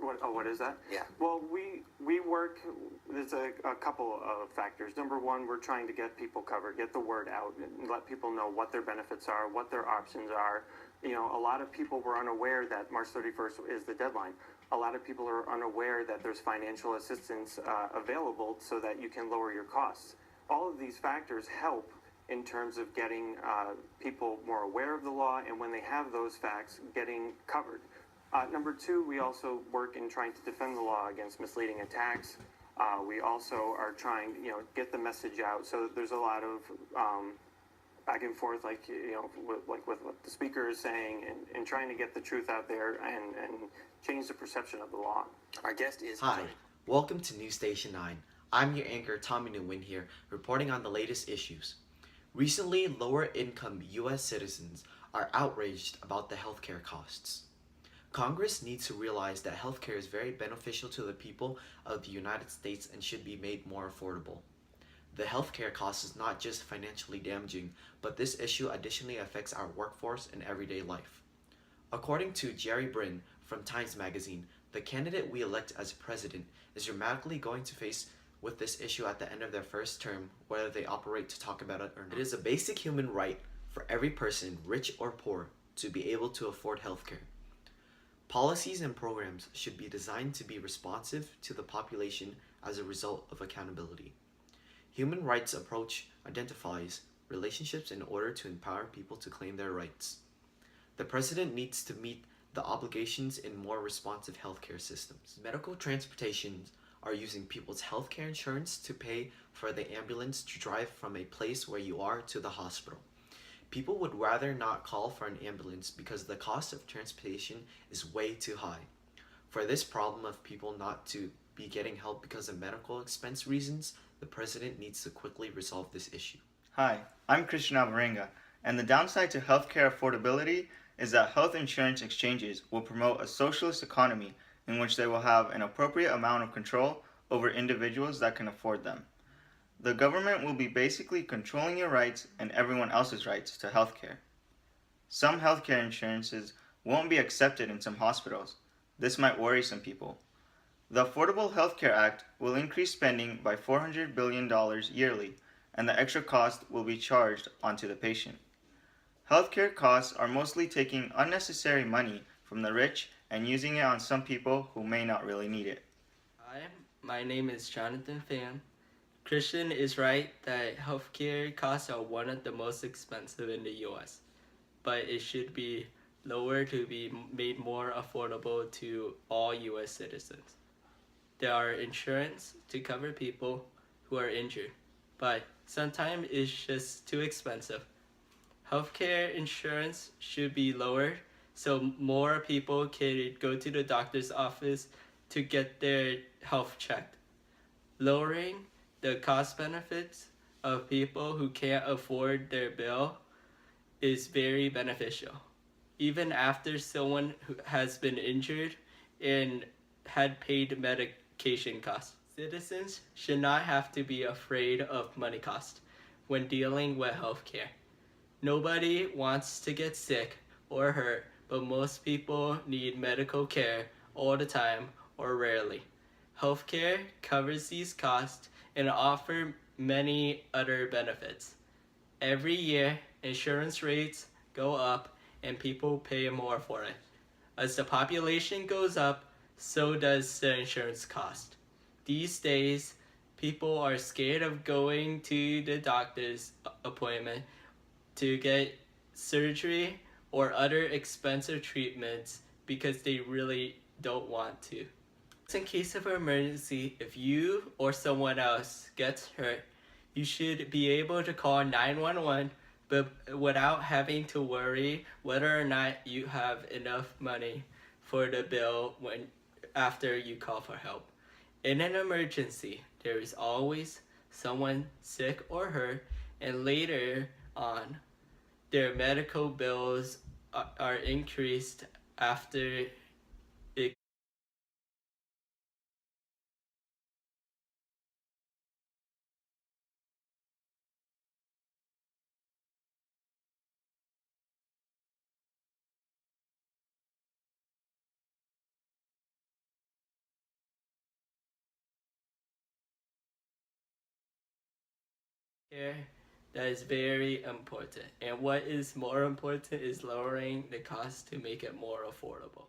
What is that? Yeah. Well, we work. There's a couple of factors. Number one, we're trying to get people covered, get the word out, and let people know what their benefits are, what their options are. You know, a lot of people were unaware that March 31st is the deadline. A lot of people are unaware that there's financial assistance available so that you can lower your costs. All of these factors help in terms of getting people more aware of the law, and when they have those facts, getting covered. Number two, we also work in trying to defend the law against misleading attacks. We also are trying, get the message out. So there's a lot of back and forth, with what the speaker is saying, and trying to get the truth out there and change the perception of the law. Our guest is... Hi, welcome to News Station 9. I'm your anchor, Tommy Nguyen here, reporting on the latest issues. Recently, lower-income U.S. citizens are outraged about the healthcare costs. Congress needs to realize that healthcare is very beneficial to the people of the United States and should be made more affordable. The healthcare cost is not just financially damaging, but this issue additionally affects our workforce and everyday life. According to Jerry Brin from Times Magazine, the candidate we elect as president is dramatically going to face with this issue at the end of their first term, whether they operate to talk about it or not. It is a basic human right for every person, rich or poor, to be able to afford healthcare. Policies and programs should be designed to be responsive to the population as a result of accountability. Human rights approach identifies relationships in order to empower people to claim their rights. The president needs to meet the obligations in more responsive healthcare systems. Medical transportations are using people's healthcare insurance to pay for the ambulance to drive from a place where you are to the hospital. People would rather not call for an ambulance because the cost of transportation is way too high. For this problem of people not to be getting help because of medical expense reasons, the president needs to quickly resolve this issue. Hi, I'm Christian Alvarenga, and the downside to healthcare affordability is that health insurance exchanges will promote a socialist economy in which they will have an appropriate amount of control over individuals that can afford them. The government will be basically controlling your rights and everyone else's rights to healthcare. Some healthcare insurances won't be accepted in some hospitals. This might worry some people. The Affordable Health Care Act will increase spending by $400 billion yearly, and the extra cost will be charged onto the patient. Healthcare costs are mostly taking unnecessary money from the rich and using it on some people who may not really need it. Hi, my name is Jonathan Pham. Christian is right that healthcare costs are one of the most expensive in the U.S., but it should be lower to be made more affordable to all U.S. citizens. There are insurance to cover people who are injured, but sometimes it's just too expensive. Healthcare insurance should be lowered so more people can go to the doctor's office to get their health checked. Lowering the cost benefits of people who can't afford their bill is very beneficial. Even after someone who has been injured and had paid medication costs. Citizens should not have to be afraid of money cost when dealing with healthcare. Nobody wants to get sick or hurt, but most people need medical care all the time or rarely. Healthcare covers these costs and offers many other benefits. Every year, insurance rates go up and people pay more for it. As the population goes up, so does the insurance cost. These days, people are scared of going to the doctor's appointment to get surgery or other expensive treatments because they really don't want to. In case of an emergency, if you or someone else gets hurt, you should be able to call 911 but without having to worry whether or not you have enough money for the bill after you call for help. In an emergency, there is always someone sick or hurt, and later on, their medical bills are increased after Here, that is very important. And what is more important is lowering the cost to make it more affordable.